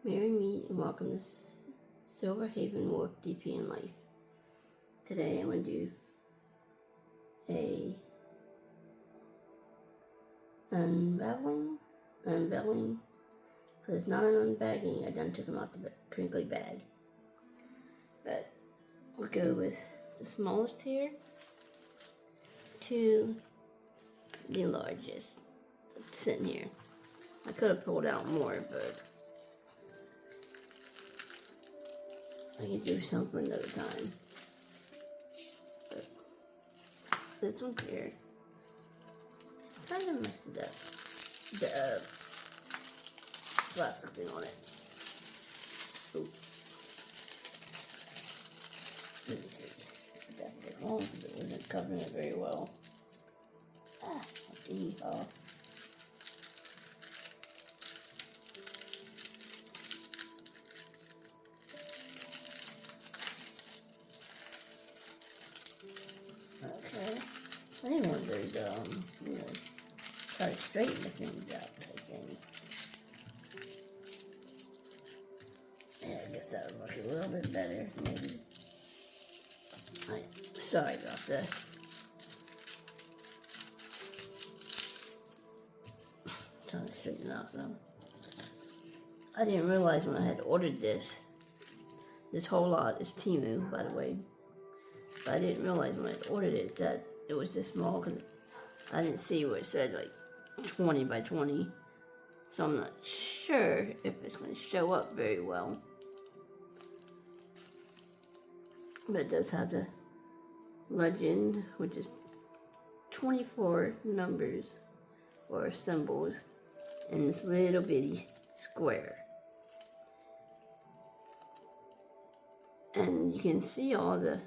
Merry meet and welcome to Silver Haven Wharf DP in Life. Today I'm going to do a unveiling, because it's not an unbagging. I done took them out the crinkly bag. But we'll go with the smallest here to the largest that's sitting here. I could have pulled out more, but I can do some for another time. But this one here, kind of messed it up. The plastic thing on it. Ooh. Let me see. That was wrong because it wasn't covering it very well. Yeehaw. Okay. I think one of those, try to straighten the things out type thing. Yeah, I guess that would look a little bit better, maybe. Sorry about that. Trying to straighten out though. I didn't realize when I had ordered this whole lot is Temu, by the way. But I didn't realize when I ordered it that it was this small because I didn't see where it said like 20 by 20. So I'm not sure if it's going to show up very well. But it does have the legend, which is 24 numbers or symbols in this little bitty square. And you can see all the,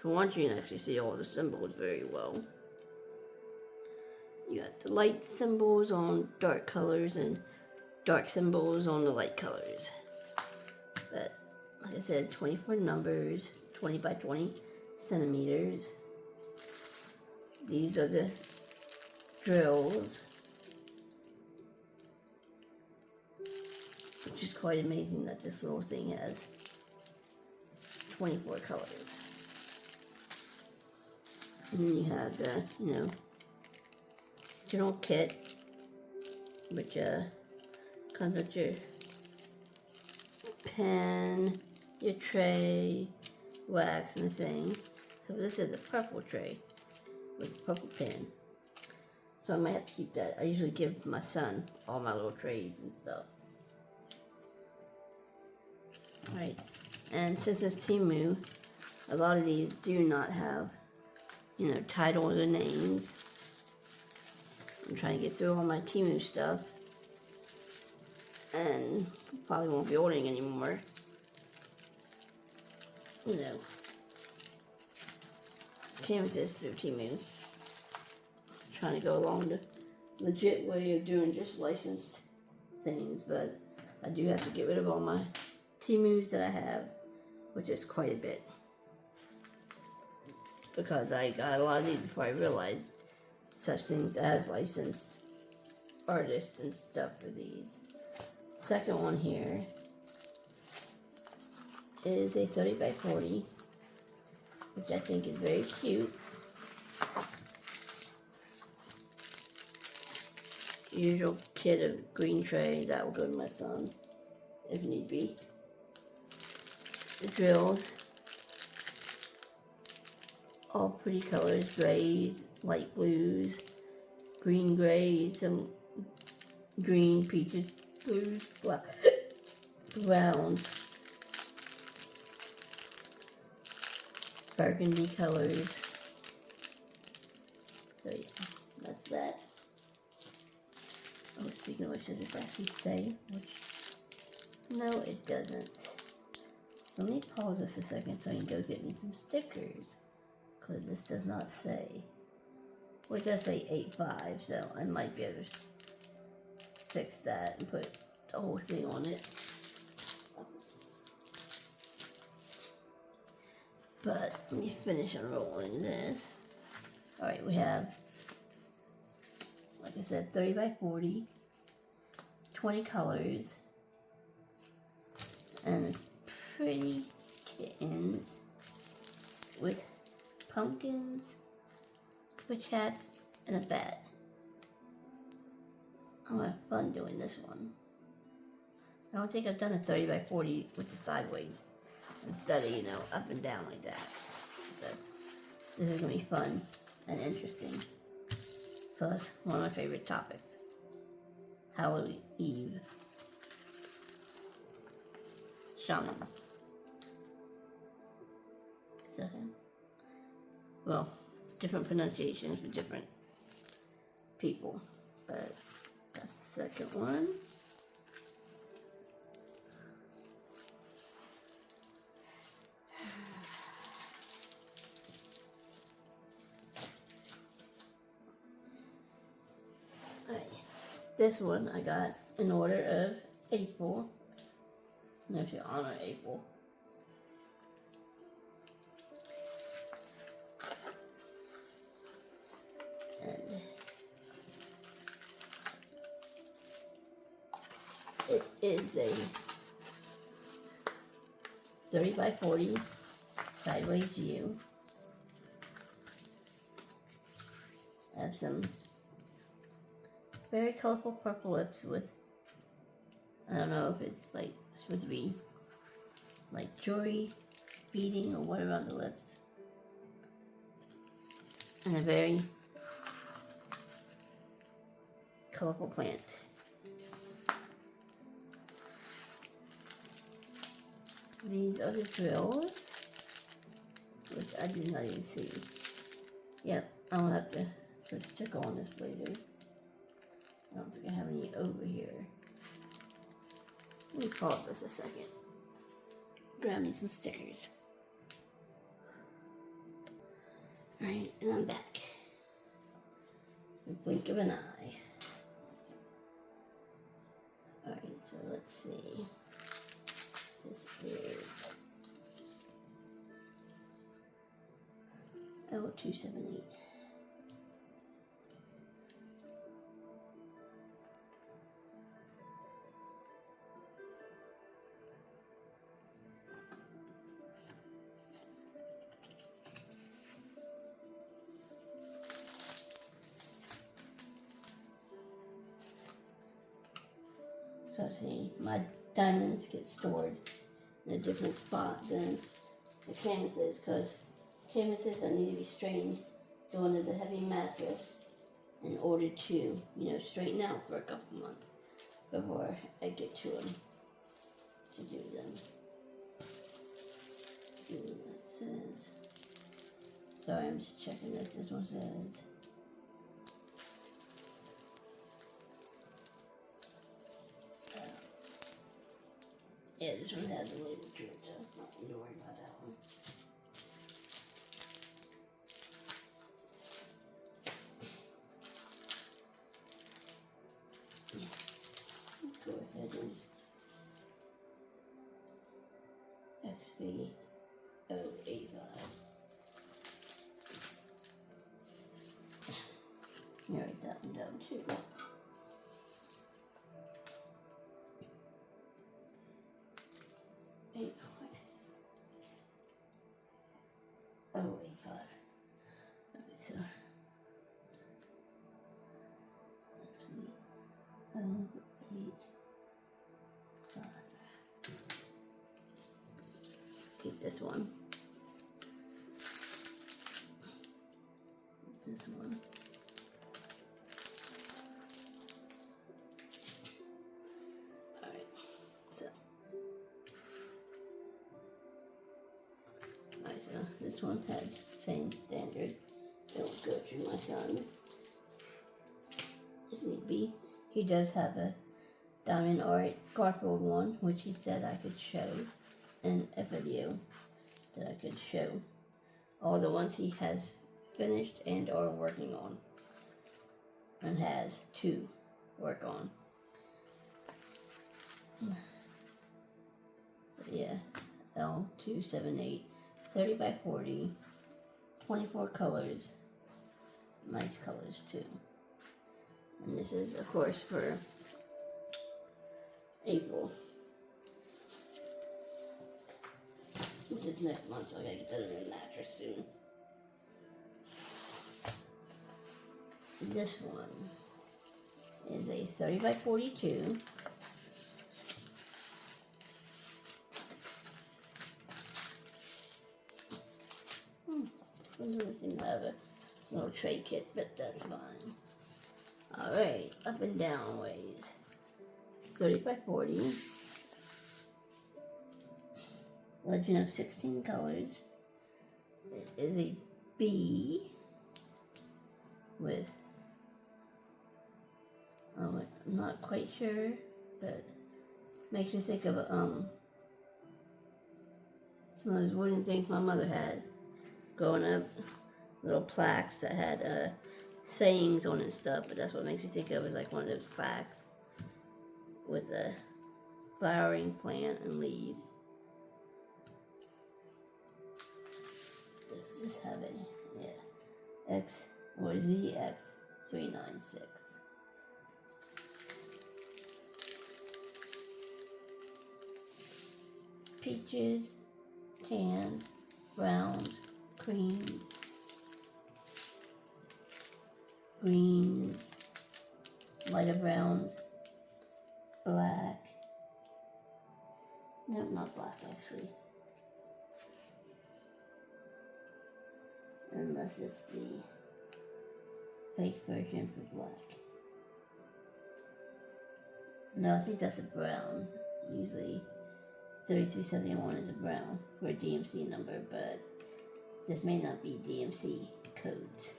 for once you can actually see all the symbols very well. You got the light symbols on dark colors and dark symbols on the light colors. But like I said, 24 numbers, 20 by 20 centimeters. These are the drills, which is quite amazing that this little thing has 24 colors. And then you have the, general kit, which comes with your pen, your tray, wax, and the thing. So this is a purple tray with a purple pen. So I might have to keep that. I usually give my son all my little trays and stuff. Alright, and since it's Temu, a lot of these do not have, titles or names. I'm trying to get through all my Temu stuff. And probably won't be ordering anymore. Can't resist through Temu. Trying to go along the legit way of doing just licensed things, but I do have to get rid of all my Temus that I have, which is quite a bit. Because I got a lot of these before I realized such things as licensed artists and stuff for these. Second one here is a 30 by 40, which I think is very cute. Usual kit of green tray, that will go to my son if need be. The drills, all pretty colors, grays, light blues, green grays, some green, peaches, blues, black, browns, burgundy colors. So yeah, that's that. Oh, speaking of which, does it actually say which? No, it doesn't. So let me pause this a second so I can go get me some stickers, because this does not say. Well, it does say 8.5, so I might be able to fix that and put the whole thing on it. But let me finish unrolling this. Alright, we have, like I said, 30 by 40, 20 colors, And pretty kittens with pumpkins, witch hats, and a bat. I'm gonna have fun doing this one. I don't think I've done a 30 by 40 with the sideways instead of, up and down like that. So this is gonna be fun and interesting. Plus, one of my favorite topics, Halloween Eve. Shaman. So, well, different pronunciations for different people, but that's the second one. Alright, this one I got in order of April. And if you honor April. And it is a 30 by 40 sideways view. I have some very colorful purple lips with, I don't know if it's like supposed to be like jewelry beading or what around the lips. And a very colorful plant. These are the drills, which I did not even see. Yep, I'll have to put a sticker on this later. I don't think I have any over here. Let me pause this a second. Grab me some stickers. Alright, and I'm back. The blink of an eye. Alright, so let's see. This is L278. So see, my diamonds get stored in a different spot than the canvases, because canvases that need to be straightened go into the heavy mattress in order to, straighten out for a couple months before I get to them, to do them. Let's see what it says. Sorry, I'm just checking this. This one says yeah, this one has a label to it, so not need to worry about that one. Let's go ahead and XB085. Write that one down too. Okay, so 085. Keep this one. This one. Alright, so. Alright, so this one has same standard. It will go to my son. If need be. He does have a Diamond Art Garfield one, which he said I could show in a video that I could show all the ones he has finished and are working on and has to work on. But yeah, L278, 30 by 40, 24 colors, nice colors too. And this is of course for April. which is next month, so I gotta get that in a mattress soon. This one is a 30 by 42. It doesn't seem to have a little tray kit, but that's fine. Alright, up and down ways. 30 by 40. Legend of 16 colors. It is a bee with, I'm not quite sure, but makes me think of some of those wooden things my mother had growing up, little plaques that had sayings on it and stuff, but that's what makes me think of, is like one of those plaques with a flowering plant and leaves. Does this have a, yeah, X or ZX396. Peaches, tans, browns, creams, greens, lighter browns, black. No, not black actually. Unless it's the fake version for black. No, I think that's a brown. Usually 3371 is a brown for a DMC number, but this may not be DMC codes.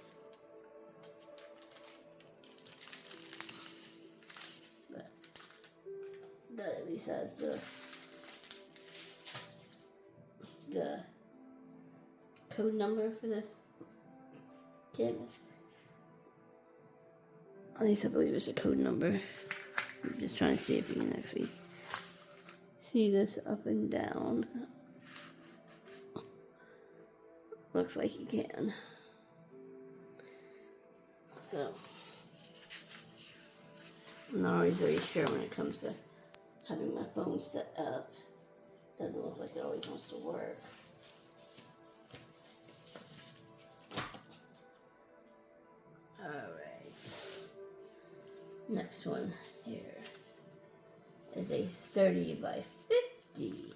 But that at least has the code number for the kits. At least I believe it's a code number. I'm just trying to see if you can actually see this up and down. Looks like you can. So, I'm not always very sure when it comes to having my phone set up. Doesn't look like it always wants to work. Alright. Next one here is a 30 by 50.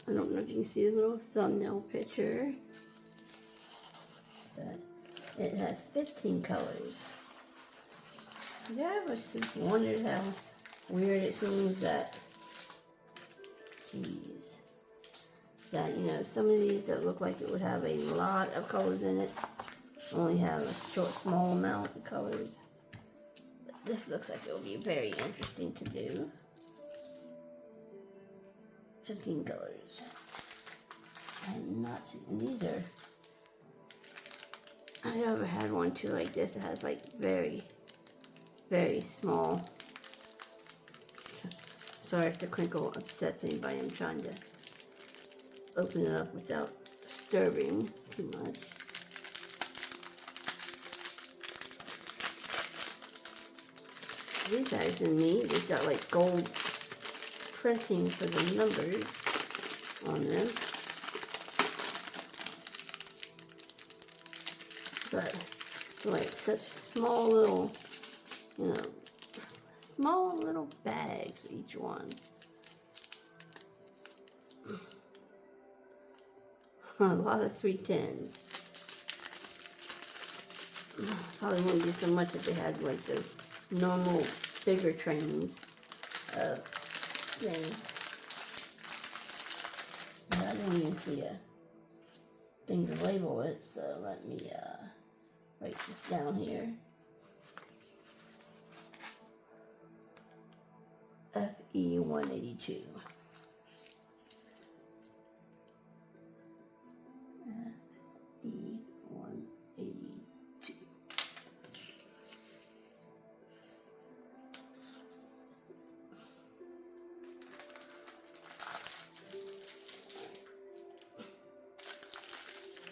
I don't know if you can see the little thumbnail picture, but it has 15 colors. Have you ever wondered how weird it seems that, that, you know, some of these that look like it would have a lot of colors in it only have a small amount of colors. But this looks like it will be very interesting to do. 15 colors. I'm not, and these are, I never had one too like this. It has like very, very small. Sorry if the crinkle upsets anybody. I'm trying to open it up without disturbing too much. These guys are neat. They've got like gold printing for the numbers on them. But like such small little, you know, small little bags, each one. A lot of 310s. Probably wouldn't be so much if they had like those normal bigger trains of things. But I didn't even see a thing to label it, so let me write this down here. FE182. FE182.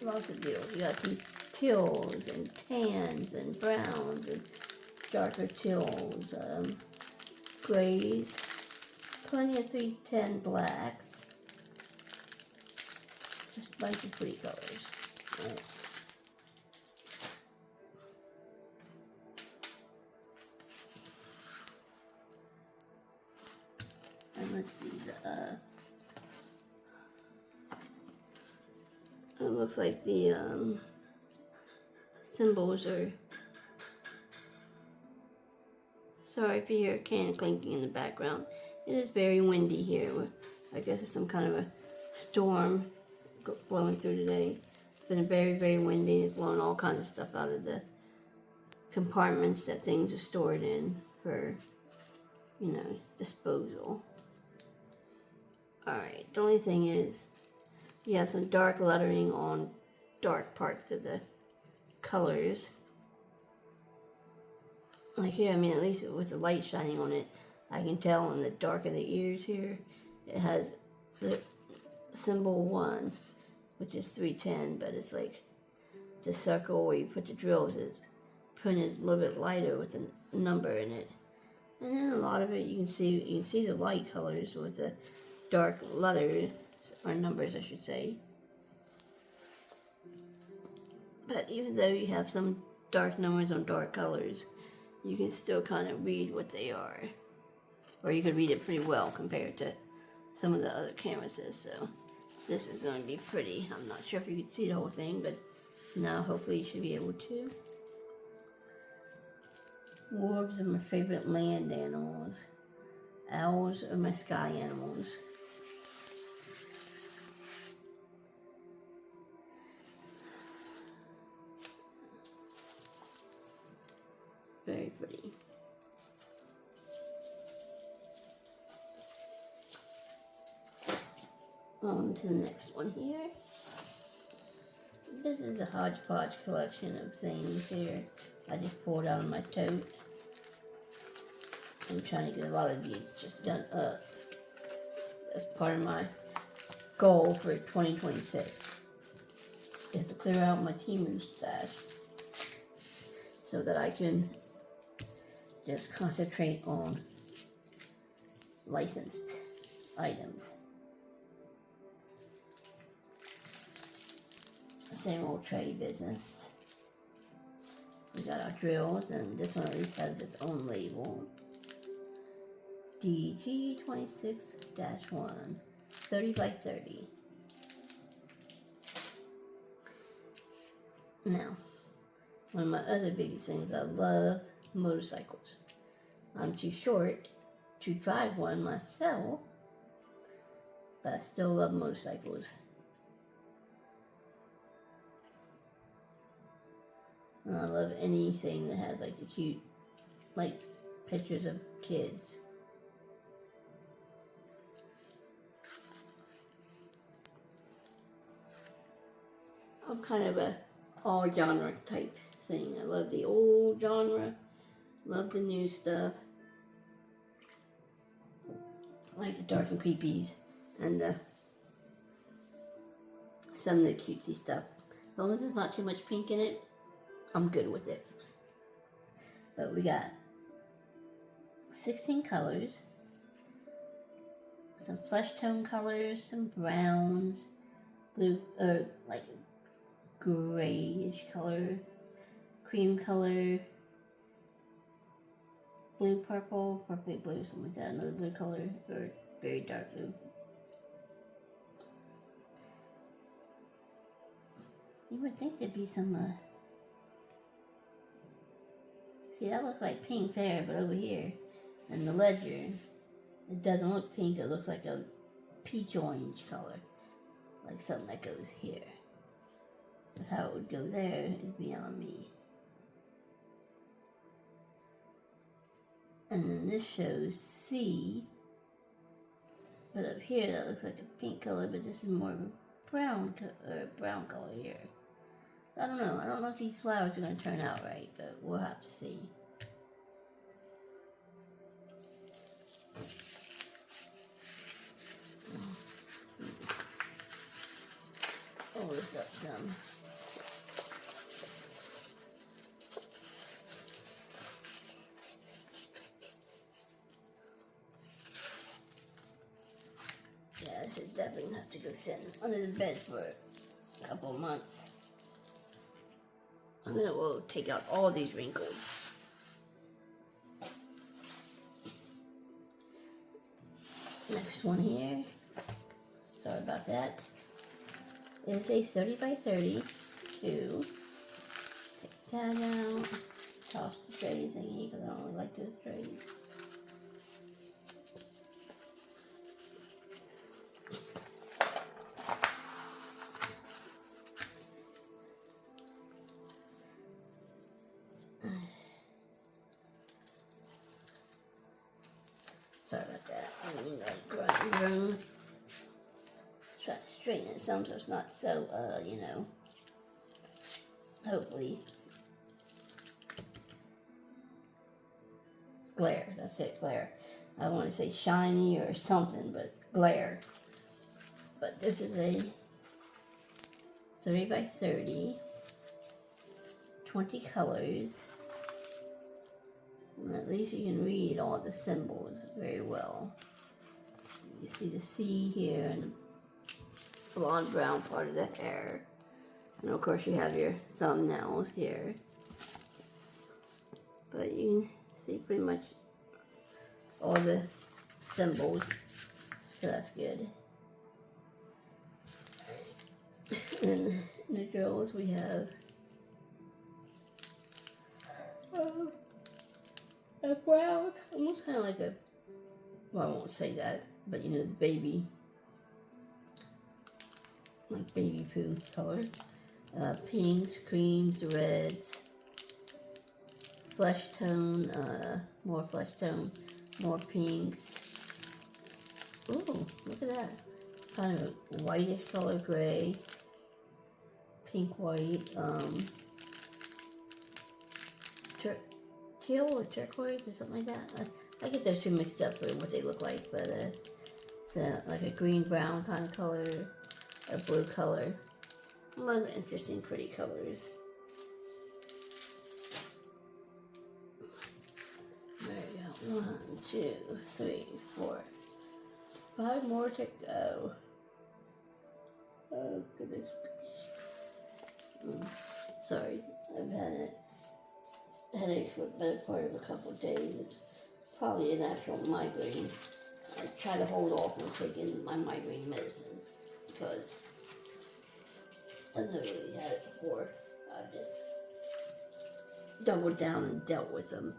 Lots of deals. You got some teals and tans and browns and darker teals, grays, plenty of 310 blacks, just a bunch of pretty colors. Right. And let's see, it looks like the symbols are, sorry if you hear a can clinking in the background. It is very windy here. I guess it's some kind of a storm blowing through today. It's been very, very windy. It's blowing all kinds of stuff out of the compartments that things are stored in for, you know, disposal. Alright, the only thing is, you have some dark lettering on dark parts of the colors. Like here, I mean, at least with the light shining on it, I can tell in the dark of the ears here, it has the symbol 1, which is 310, but it's like the circle where you put the drills is printed a little bit lighter with a number in it. And then a lot of it, you can see the light colors with the dark letters, or numbers I should say. But even though you have some dark numbers on dark colors, you can still kind of read what they are. Or you could read it pretty well compared to some of the other canvases. So this is going to be pretty. I'm not sure if you can see the whole thing, but now hopefully you should be able to. Wolves are my favorite land animals. Owls are my sky animals. Very pretty. On to the next one here. This is a hodgepodge collection of things here. I just pulled out of my tote. I'm trying to get a lot of these just done up. That's part of my goal for 2026. Is to clear out my Temu stash so that I can just concentrate on licensed items. Same old trade business. We got our drills, and this one at least has its own label. DG26-1, 30 by 30. Now, one of my other biggest things, I love motorcycles. I'm too short to drive one myself, but I still love motorcycles. And I love anything that has like the cute, like pictures of kids. I'm kind of a all genre type thing. I love the old genre, love the new stuff. I like the dark and creepies and some of the cutesy stuff. As long as there's not too much pink in it, I'm good with it. But we got 16 colors, some flesh tone colors, some browns, blue, like grayish color, cream color, blue purple, purpley blue, something like that, another blue color, or very dark blue. You would think there'd be some, see that looks like pink there, but over here, in the ledger, it doesn't look pink, it looks like a peach orange color, like something that goes here. So how it would go there is beyond me. And then this shows C, but up here that looks like a pink color, but this is more of a brown color here. I don't know. I don't know if these flowers are going to turn out right, but we'll have to see. Pull this up some. is definitely gonna have to go sit under the bed for a couple of months. And then it will take out all these wrinkles. Next one here, sorry about that, is a 30 by 32. Take the tag out, toss the trays thingy because I don't really like those trays. Sorry about that. I mean, like, grunt room. Try to straighten it some so it's not so, hopefully. Glare, that's it, glare. I want to say shiny or something, but glare. But this is a 30 by 30, 20 colors. And at least you can read all the symbols very well. You see the C here and the blonde brown part of the hair. And of course you have your thumbnails here. But you can see pretty much all the symbols, so that's good. And in the girls we have a brown, almost kind of like a, well, I won't say that, but you know, the baby, like baby poo color. Pinks, creams, reds, flesh tone, more flesh tone, more pinks. Ooh, look at that. Kind of a whitish color, gray, pink, white, teal or turquoise or something like that. I get those two mixed up for what they look like, but it's like a green brown kind of color, a blue color. A lot of interesting, pretty colors. There we go. 1, 2, 3, 4, 5 more to go. Oh goodness. Sorry, I've had a headache for the better part of a couple of days. It's probably an actual migraine. I try to hold off on taking my migraine medicine because I've never really had it before. I've just doubled down and dealt with them.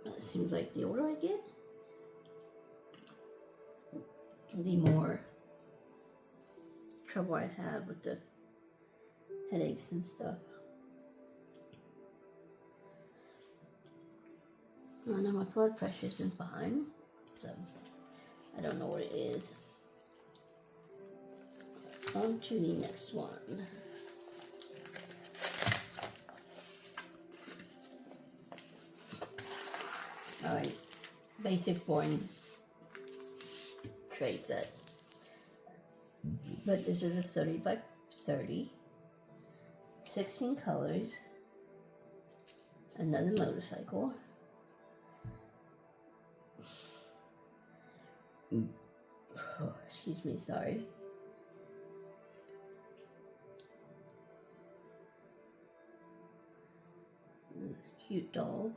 It seems like the older I get, the more trouble I have with the headaches and stuff. I know my blood pressure's been fine, so I don't know what it is. On to the next one. Alright, basic boring tray set. But this is a 30 by 30, 16 colors, another motorcycle, oh, excuse me, sorry. Cute dog.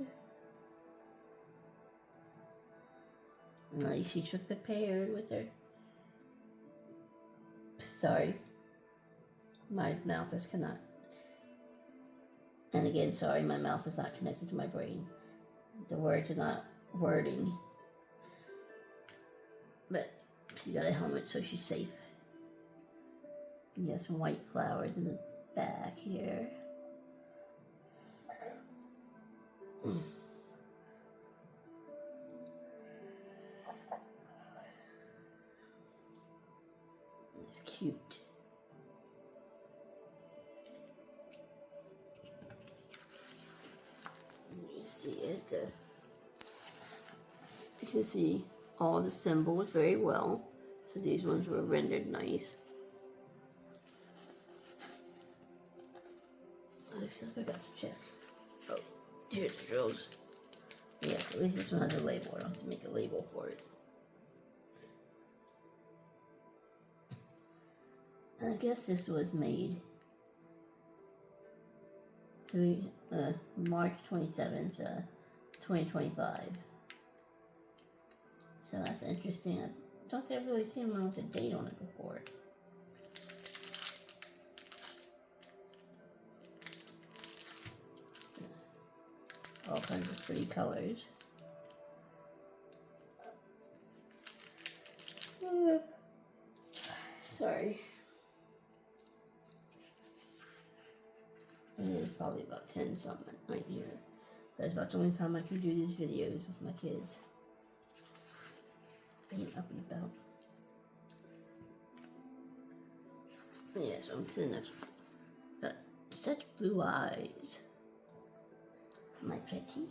And like she should prepared with her. Sorry. My mouth is cannot. And again, sorry, my mouth is not connected to my brain. The words are not wording. But she got a helmet so she's safe. You got some white flowers in the back here. It's cute. You see it. You can see all the symbols very well. So these ones were rendered nice. Other stuff I got to check. Oh, here's the drills. Yes, at least this one has a label. I don't have to make a label for it. I guess this was made March 27th, 2025. So that's interesting. I don't think I've really seen one with a date on it before. All kinds of pretty colors. Sorry. And it's probably about 10 something right here. That's about the only time I can do these videos with my kids. Being up and about. Yeah, so I'm to the next one. Got such blue eyes. My pretty.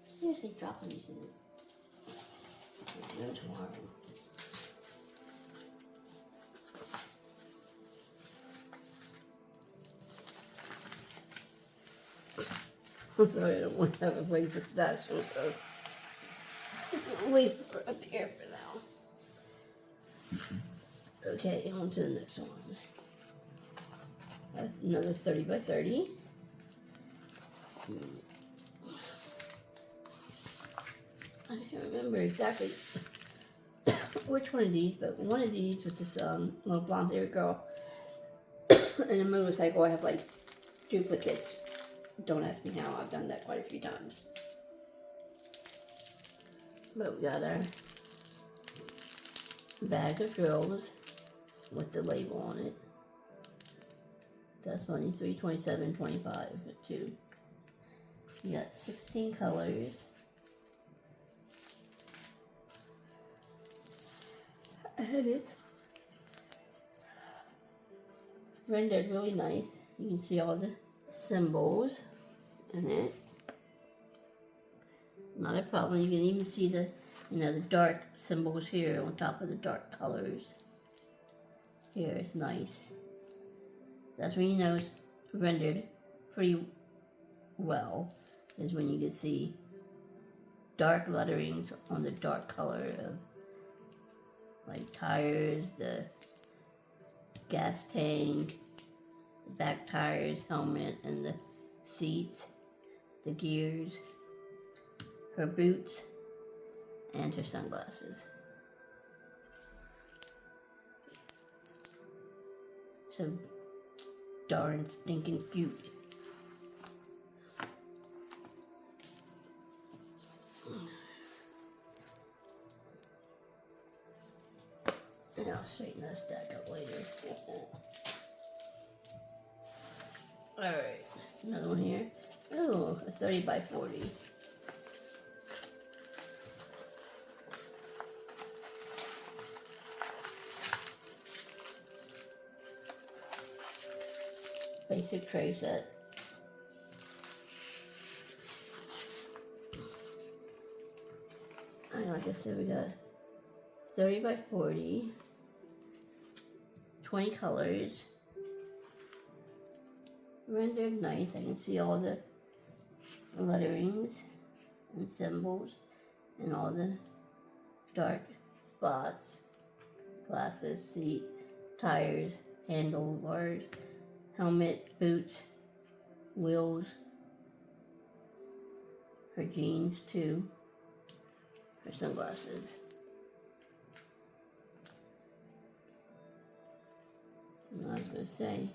Seriously, drop when you see this. No tomorrow. I'm sorry, I don't want to have a place to stash them, so stick it away up here for now. Okay, on to the next one. Another 30 by 30. I can't remember exactly which one of these, but one of these with this little blonde haired girl and a motorcycle. I have like duplicates. Don't ask me how. I've done that quite a few times. But we got our bag of drills with the label on it. That's money, 327.25 too. You got 16 colors. And it's rendered really nice. You can see all the symbols in it. Not a problem. You can even see the, the dark symbols here on top of the dark colors. Here, it's nice. That's when you know it's rendered pretty well, is when you can see dark letterings on the dark color of like tires, the gas tank, the back tires, helmet, and the seats, the gears, her boots, and her sunglasses. So darn stinking cute. And I'll straighten that stack up later. Alright, another one here. Oh, a 30 by 40. Basic tray set. And like I said, we got 30 by 40, 20 colors, rendered nice. I can see all the letterings and symbols and all the dark spots, glasses, seat, tires, handlebars, helmet, boots, wheels, her jeans too, her sunglasses. And I was going to say,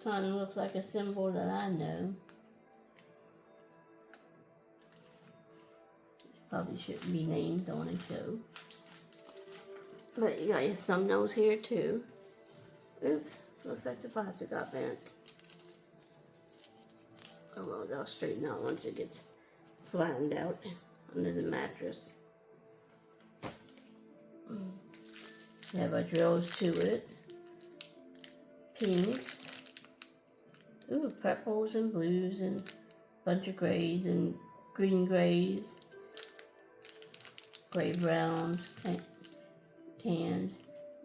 kind of looks like a symbol that I know. Probably shouldn't be named on a show. But you got your thumbnails here too. Oops, looks like the plastic got bent. Oh well, they'll straighten out once it gets flattened out under the mattress. We have our drills to it. Pinks. Ooh, purples and blues and a bunch of grays and green grays. Gray browns, tans,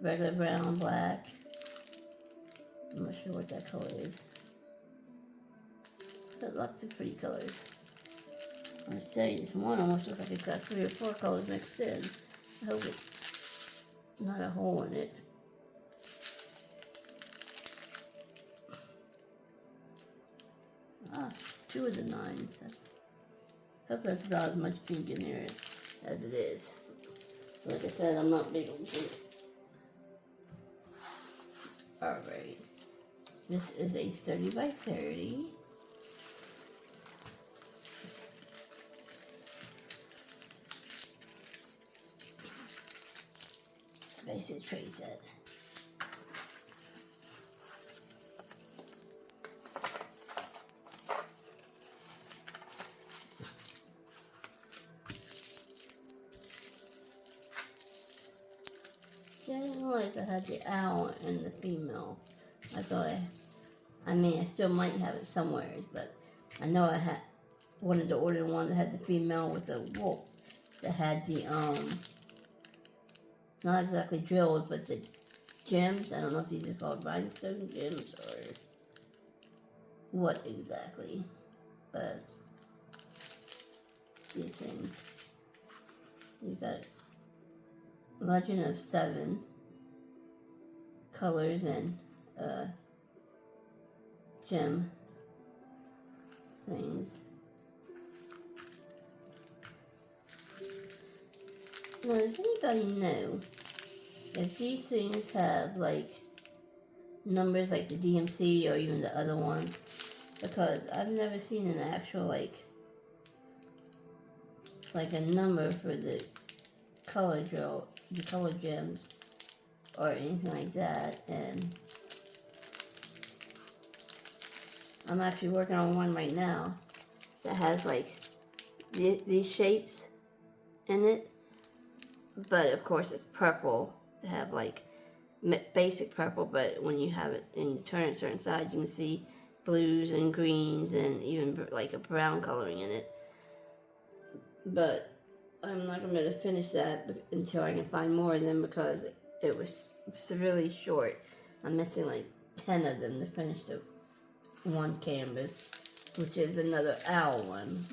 regular brown, black. I'm not sure what that color is. But lots of pretty colors. I say this one almost looks like it's got 3 or 4 colors mixed in. I hope it's not a hole in it. Ah, 2 of the 9s. Hope that's about as much pink in there as it is. Like I said, I'm not big on pink. Alright. This is a 30 by 30. Basic tray set. See, I didn't realize I had the owl and the female. I thought I mean, I still might have it somewhere, but I know I wanted to order one that had the female with the wolf, that had the, not exactly drills, but the gems. I don't know if these are called rhinestone gems or what exactly, but these things. You've got Legend of 7 colors and gem things. Now, does anybody know if these things have like numbers like the DMC or even the other ones? Because I've never seen an actual like a number for the color drill, the color gems, or anything like that. And I'm actually working on one right now that has like these shapes in it, but of course it's purple. To have like basic purple, but when you have it and you turn it a certain side, you can see blues and greens and even like a brown coloring in it. But I'm not going to be able to finish that until I can find more of them, because it was severely short. I'm missing like 10 of them to finish the one canvas, which is another owl one.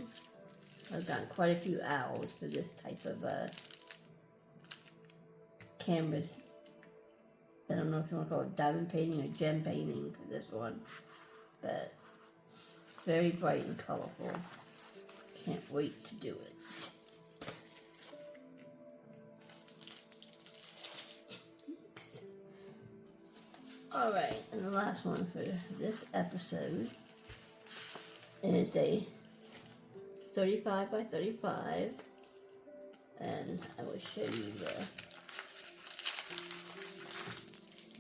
I've got quite a few owls for this type of canvas. I don't know if you want to call it diamond painting or gem painting for this one, but it's very bright and colorful. Can't wait to do it. Alright, and the last one for this episode is a 35 by 35, and I will show you the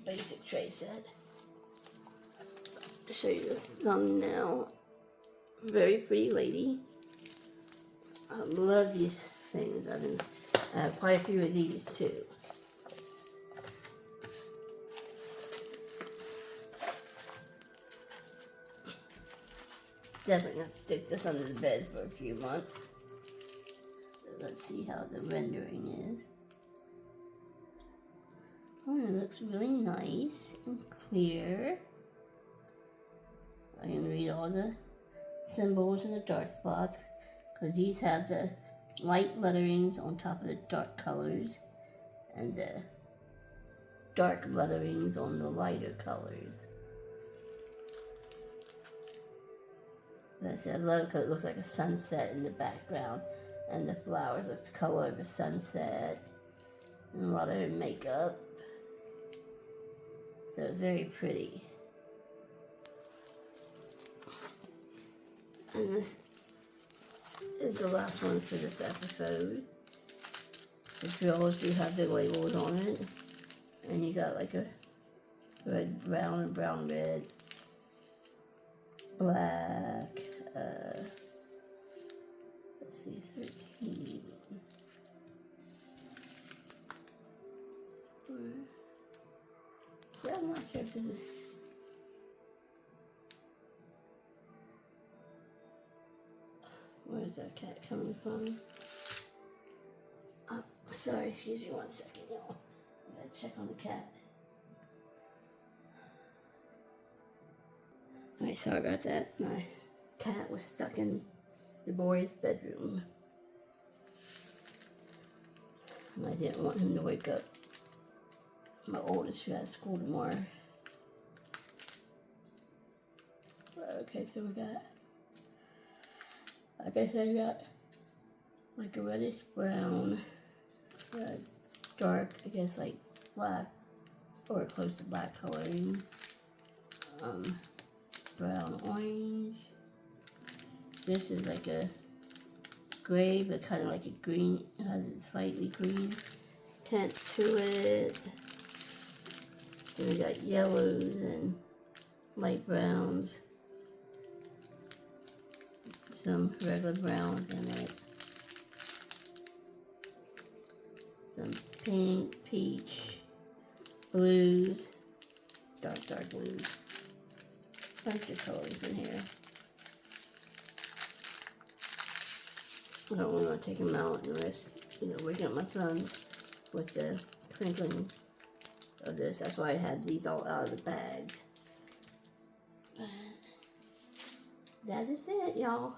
basic tray set. I'll show you the thumbnail. Very pretty lady. I love these things. I have quite a few of these too. Definitely gonna stick this under the bed for a few months. So let's see how the rendering is. Oh, it looks really nice and clear. I can read all the symbols and the dark spots, because these have the light letterings on top of the dark colors and the dark letterings on the lighter colors. I love it because it looks like a sunset in the background, and the flowers look the color of a sunset, and a lot of her makeup. So it's very pretty. And this is the last one for this episode. The drills do have the labels on it, and you got like a red, brown, and brown, red, black. Let's see, 13. Yeah, I'm not sure if this is. Where is that cat coming from? Oh, sorry, excuse me 1 second, y'all. I gotta check on the cat. Alright, sorry about that. My cat was stuck in the boy's bedroom. And I didn't want him to wake up my oldest, who has school tomorrow. Okay, so we got, like I said, we got like a reddish brown, dark, I guess like black, or close to black coloring, brown orange. This is like a gray, but kind of like a green. It has a slightly green tint to it. Then we got yellows and light browns. Some regular browns in it. Some pink, peach, blues, dark blues. Bunch of colors in here. I don't want to take them out and risk, waking up my sons with the twinkling of this. That's why I had these all out of the bags. But that is it, y'all,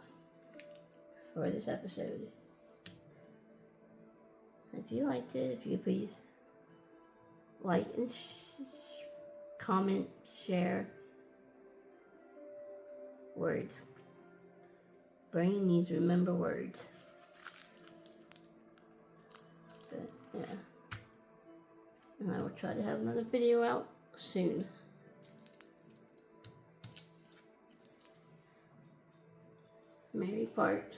for this episode. If you liked it, if you could please like and comment, share. Words. Brain needs to remember words. But yeah. And I will try to have another video out soon. Mary part.